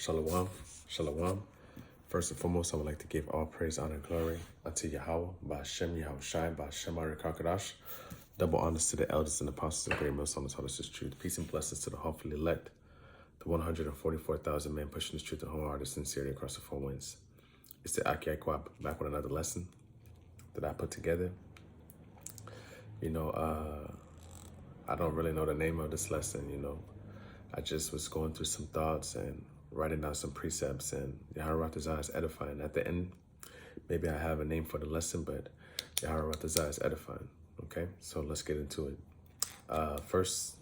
Shalom, shalom. First and foremost, I would like to give all praise, honor, and glory unto Yahweh, Ba'Shem Yahushai, Ba'Shem Ari Kakadash. Double honors to the elders and apostles of Great Millstone that taught us this truth. Peace and blessings to the hopefully elect, the 144,000 men pushing this truth and wholehearted sincerity across the four winds. It's the Aki Kwab back with another lesson that I put together. I don't really know the name of this lesson, I just was going through some thoughts and writing down some precepts, and Yahweh Ratazah is edifying. At the end, maybe I have a name for the lesson, but Yahweh Ratazah is edifying. Okay, so let's get into it. The first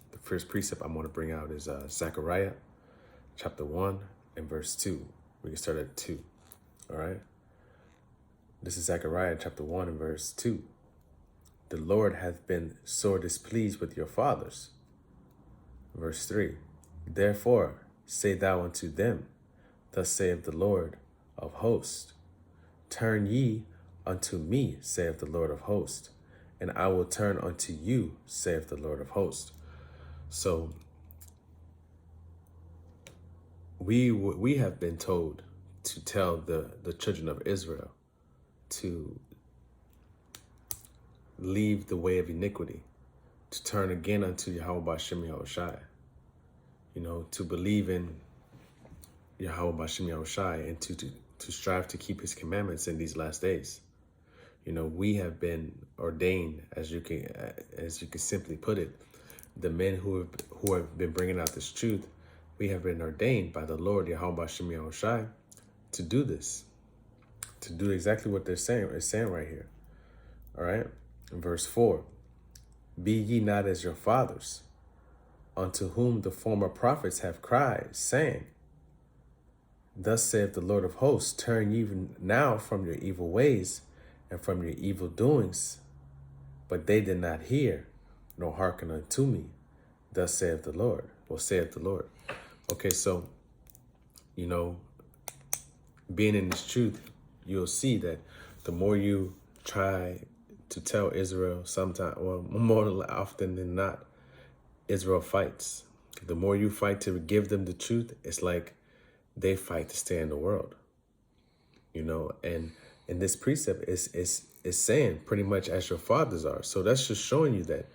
precept I'm going to bring out is Zechariah chapter 1 and verse 2. We can start at 2. All right. This is Zechariah chapter 1 and verse 2. The Lord hath been sore displeased with your fathers. Verse 3. Therefore say thou unto them, thus saith the Lord of hosts, turn ye unto me, saith the Lord of hosts, and I will turn unto you, saith the Lord of hosts. So we have been told to tell the children of Israel to leave the way of iniquity, to turn again unto Yahweh Ba'Shem Yahushai, to believe in Yahweh Ba'Shem Yahushai and to strive to keep his commandments in these last days. We have been ordained, as you can simply put it, the men who have been bringing out this truth. We have been ordained by the Lord Yahweh Ba'Shem Yahushai to do this, to do exactly what it's saying right here. All right. In verse 4, be ye not as your fathers, unto whom the former prophets have cried, saying, thus saith the Lord of hosts, turn ye now from your evil ways and from your evil doings. But they did not hear, nor hearken unto me. Thus saith the Lord, or saith the Lord. Okay, so, being in this truth, you'll see that the more you try to tell Israel, more often than not, Israel fights. The more you fight to give them the truth, it's like they fight to stay in the world. And in this precept is saying pretty much as your fathers are. So that's just showing you that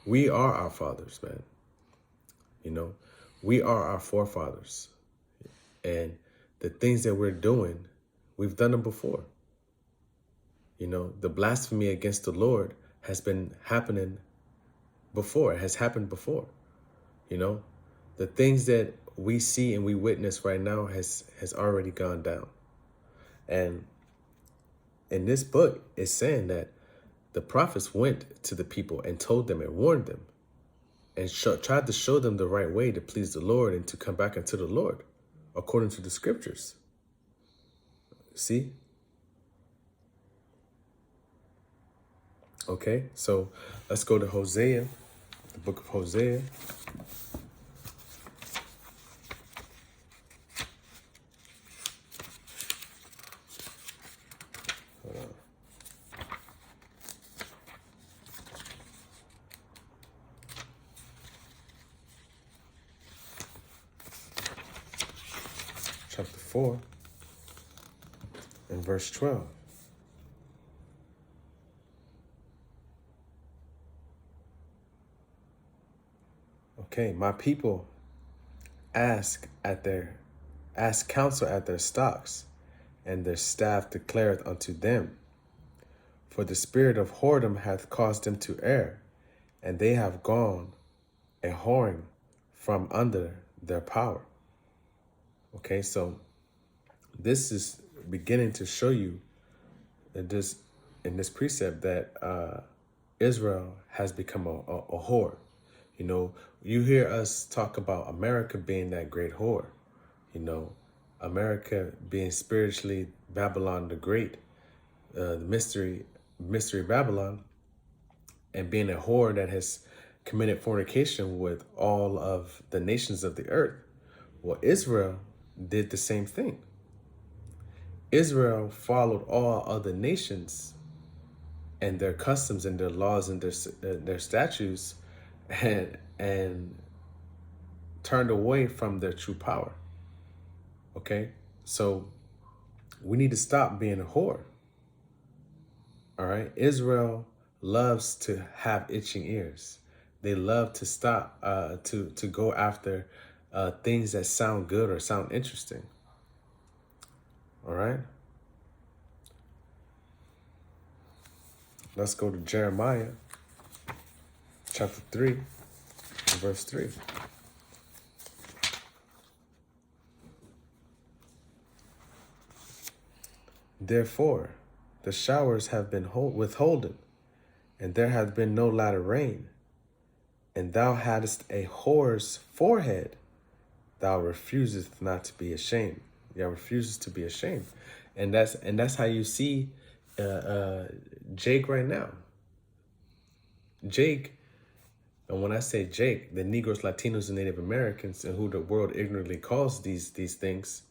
we are our fathers, man. We are our forefathers. And the things that we're doing, we've done them before. The blasphemy against the Lord has been happening before. It has happened before. The things that we see and we witness right now has already gone down. And in this book, it's saying that the prophets went to the people and told them and warned them and tried to show them the right way to please the Lord and to come back unto the Lord according to the scriptures. See? Okay, so let's go to Hosea, the book of Hosea. Chapter 4 and verse 12. Okay, my people ask counsel at their stocks, and their staff declareth unto them. For the spirit of whoredom hath caused them to err, and they have gone a whoring from under their power. Okay, so this is beginning to show you that in this precept that Israel has become a whore. You hear us talk about America being that great whore. America being spiritually Babylon the Great, the mystery Babylon, and being a whore that has committed fornication with all of the nations of the earth. Well, Israel did the same thing. Israel followed all other nations and their customs and their laws and their statutes and turned away from their true power. Okay? So we need to stop being a whore. All right? Israel loves to have itching ears. They love to stop, to go after things that sound good or sound interesting. All right? Let's go to Jeremiah chapter 3, verse 3. Therefore, the showers have been withholden, and there hath been no latter rain. And thou hadst a whore's forehead, thou refusest not to be ashamed. Thou refusest to be ashamed. And that's how you see Jake right now. Jake, and when I say Jake, the Negroes, Latinos, and Native Americans, and who the world ignorantly calls these things,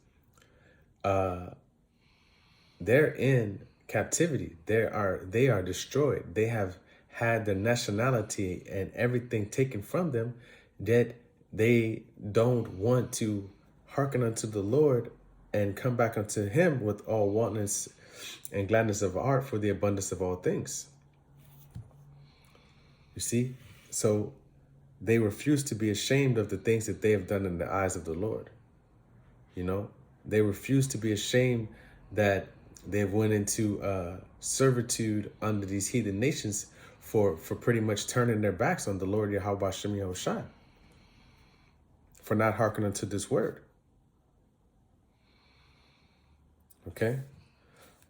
they're in captivity. They are destroyed. They have had their nationality and everything taken from them, that they don't want to hearken unto the Lord and come back unto him with all wantonness and gladness of heart for the abundance of all things. You see? So they refuse to be ashamed of the things that they have done in the eyes of the Lord. You know, they refuse to be ashamed that they've went into servitude under these heathen nations for pretty much turning their backs on the Lord Yahweh Shem Yahushai, for not hearkening to this word. Okay?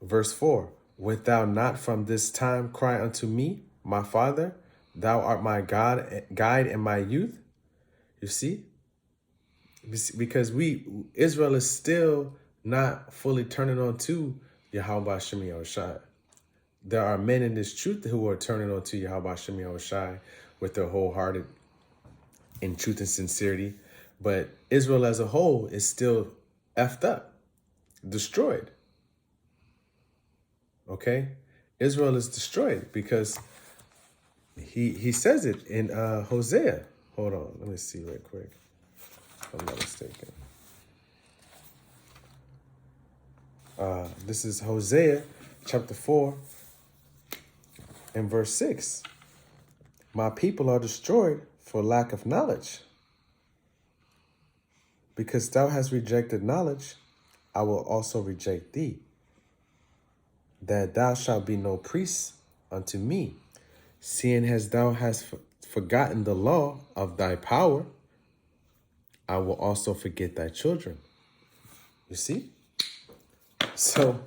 Verse 4, wilt thou not from this time cry unto me, my Father? Thou art my God, guide in my youth. You see? Because Israel is still not fully turning on to Yahweh Shem Yahushai. There are men in this truth who are turning on to Yahweh Shem Yahushai with their wholehearted in truth and sincerity. But Israel as a whole is still effed up, destroyed. Okay? Israel is destroyed because he says it in Hosea. Hold on, let me see real quick. If I'm not mistaken. This is Hosea chapter 4 and verse 6. My people are destroyed for lack of knowledge. Because thou hast rejected knowledge, I will also reject thee, that thou shalt be no priest unto me, seeing as thou hast forgotten the law of thy power, I will also forget thy children. You see? So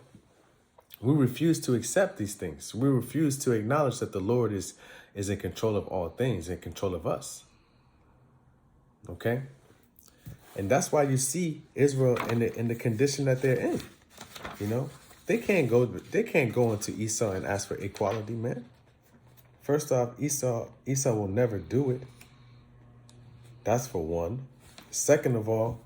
we refuse to accept these things. We refuse to acknowledge that the Lord is in control of all things, in control of us. Okay? And that's why you see Israel in the condition that they're in. You know, they can't go into Esau and ask for equality, man. First off, Esau will never do it. That's for one. Second of all,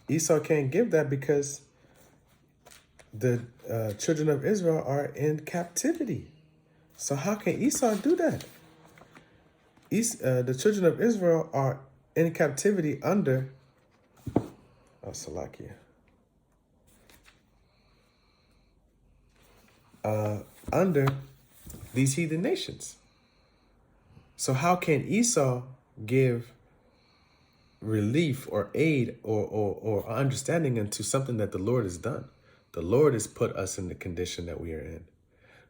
Esau can't give that because the children of Israel are in captivity. So how can Esau do that? The children of Israel are in captivity under Salakia. Under these heathen nations. So how can Esau give relief or aid or understanding into something that the Lord has done? The Lord has put us in the condition that we are in.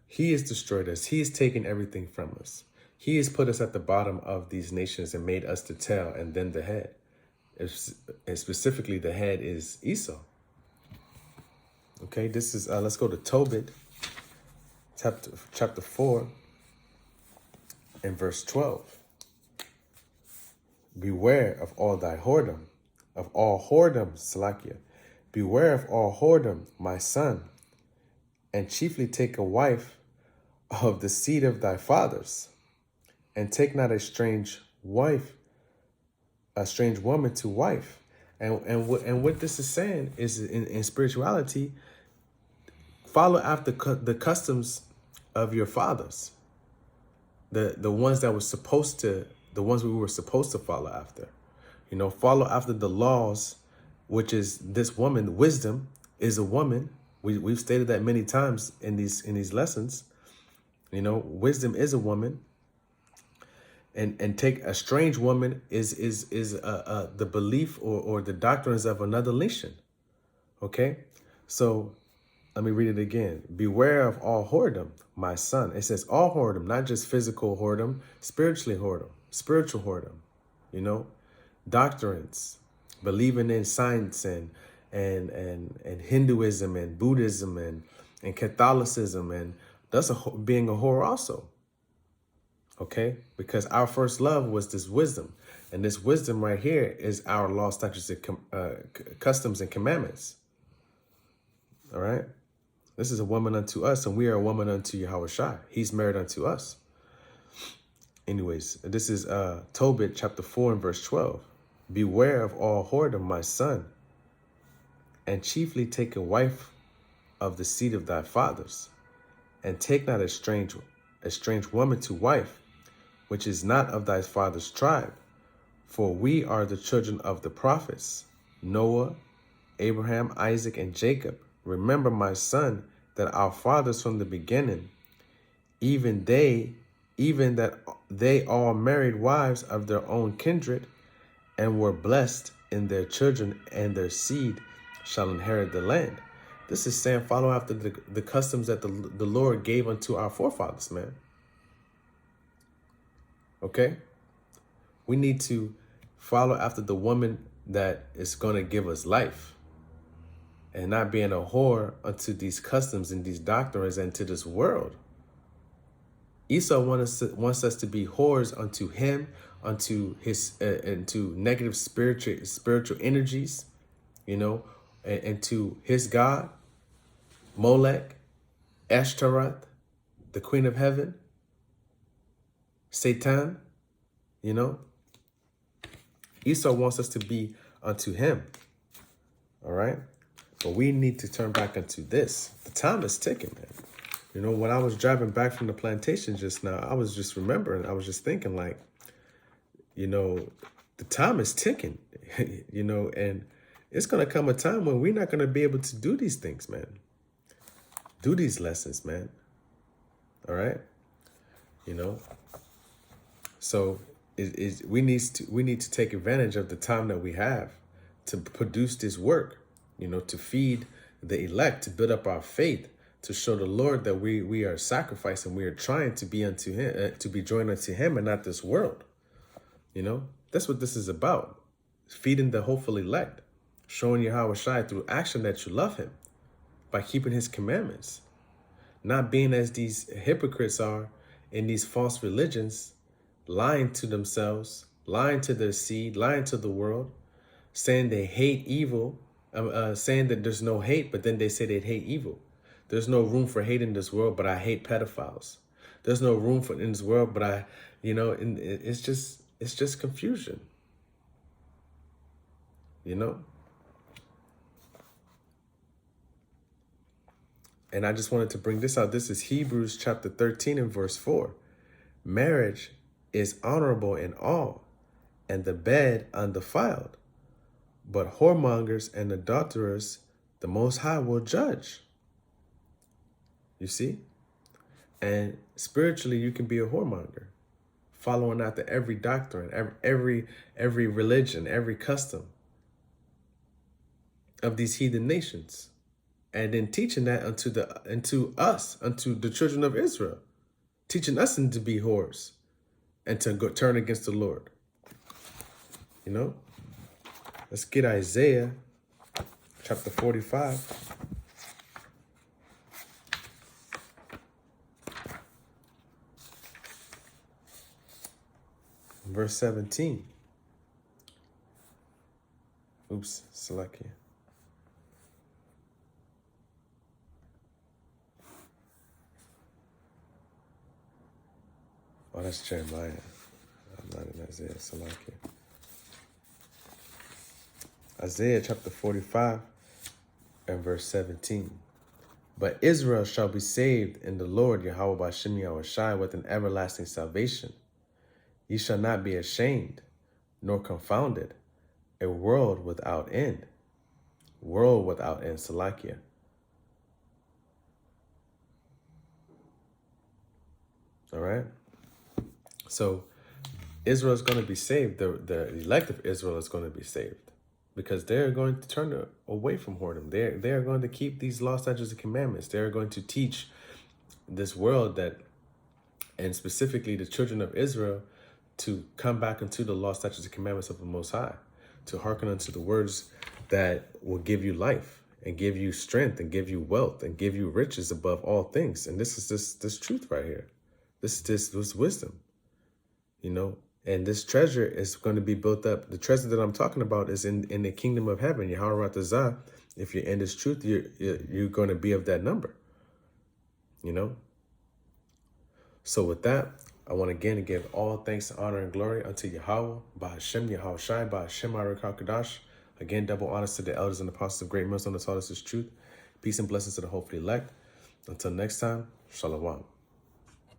He has destroyed us. He has taken everything from us. He has put us at the bottom of these nations and made us the tail and then the head. And specifically, the head is Esau. Okay, this is, let's go to Tobit, chapter 4 and verse 12. Beware of all thy whoredom, Salakia. Beware of all whoredom, my son, and chiefly take a wife of the seed of thy fathers, and take not a strange woman to wife. And what this is saying is in spirituality, follow after the customs of your fathers, the ones that were supposed to the ones we were supposed to follow after. You know, follow after the laws, which is this woman. Wisdom is a woman. We've stated that many times in these lessons. You know, wisdom is a woman. And take a strange woman is the belief or the doctrines of another nation. Okay, so let me read it again. Beware of all whoredom, my son. It says all whoredom, not just physical whoredom, spiritual whoredom. You know, doctrines, believing in science and Hinduism and Buddhism and Catholicism, and that's being a whore also. Okay, because our first love was this wisdom, and this wisdom right here is our law, statutes, and customs and commandments. All right, this is a woman unto us, and we are a woman unto Yahushua. He's married unto us. Anyways, this is Tobit chapter 4 and verse 12. Beware of all whoredom, my son, and chiefly take a wife of the seed of thy fathers, and take not a strange woman to wife, which is not of thy father's tribe. For we are the children of the prophets, Noah, Abraham, Isaac, and Jacob. Remember, my son, that our fathers from the beginning, even that they all married wives of their own kindred, and were blessed in their children, and their seed shall inherit the land. This is saying follow after the customs that the Lord gave unto our forefathers, man. Okay? We need to follow after the woman that is going to give us life, and not being a whore unto these customs and these doctrines and to this world. Esau wants us to be whores unto him, unto his, into negative spiritual energies, you know, and to his God, Molech, Ashtaroth, the queen of heaven, Satan, you know. Esau wants us to be unto him, all right? But we need to turn back into this. The time is ticking, man. You know, when I was driving back from the plantation just now, I was just remembering, I was just thinking like, you know, the time is ticking, you know, and it's going to come a time when we're not going to be able to do these things, man. Do these lessons, man. All right? You know, so we need to take advantage of the time that we have to produce this work, you know, to feed the elect, to build up our faith, to show the Lord that we are sacrificing, we are trying to be unto him, to be joined unto him and not this world. You know, that's what this is about. Feeding the hopeful elect, showing Yahushua through action that you love him by keeping his commandments, not being as these hypocrites are in these false religions, lying to themselves, lying to their seed, lying to the world, saying they hate evil, saying that there's no hate, but then they say they hate evil. There's no room for hate in this world, but I hate pedophiles. There's no room for in this world, but I, you know, and it's just confusion, you know? And I just wanted to bring this out. This is Hebrews chapter 13 and verse 4. Marriage is honorable in all, and the bed undefiled. But whoremongers and adulterers, the Most High will judge. You see? And spiritually, you can be a whoremonger, following after every doctrine, every religion, every custom of these heathen nations, and then teaching that unto the children of Israel, teaching us to be whores and to go turn against the Lord. You know, let's get Isaiah chapter 45. Verse 17. Oops, select here. Oh, that's Jeremiah. I'm not in Isaiah, select here. Isaiah chapter 45 and verse 17. But Israel shall be saved in the Lord Yahweh Ba'Shem Yahushai with an everlasting salvation. Ye shall not be ashamed, nor confounded, a world without end. World without end, Salakia. All right? So Israel is going to be saved. The elect of Israel is going to be saved because they're going to turn away from whoredom. They are going to keep these law, statutes, and commandments. They are going to teach this world that, and specifically the children of Israel, to come back into the law, statutes, and commandments of the Most High, to hearken unto the words that will give you life and give you strength and give you wealth and give you riches above all things. And this is this truth right here. This wisdom, you know, and this treasure is going to be built up. The treasure that I'm talking about is in the kingdom of heaven. Yahweh Ratazah, if you're in this truth, you're going to be of that number, you know. So with that, I want again to give all thanks, honor, and glory unto Yahweh, by Hashem, Yahweh Shai, by Hashem, Arik HaKadosh. Again, double honors to the elders and apostles of Great Millstone that taught us this truth. Peace and blessings to the hopefully elect. Until next time, Shalom.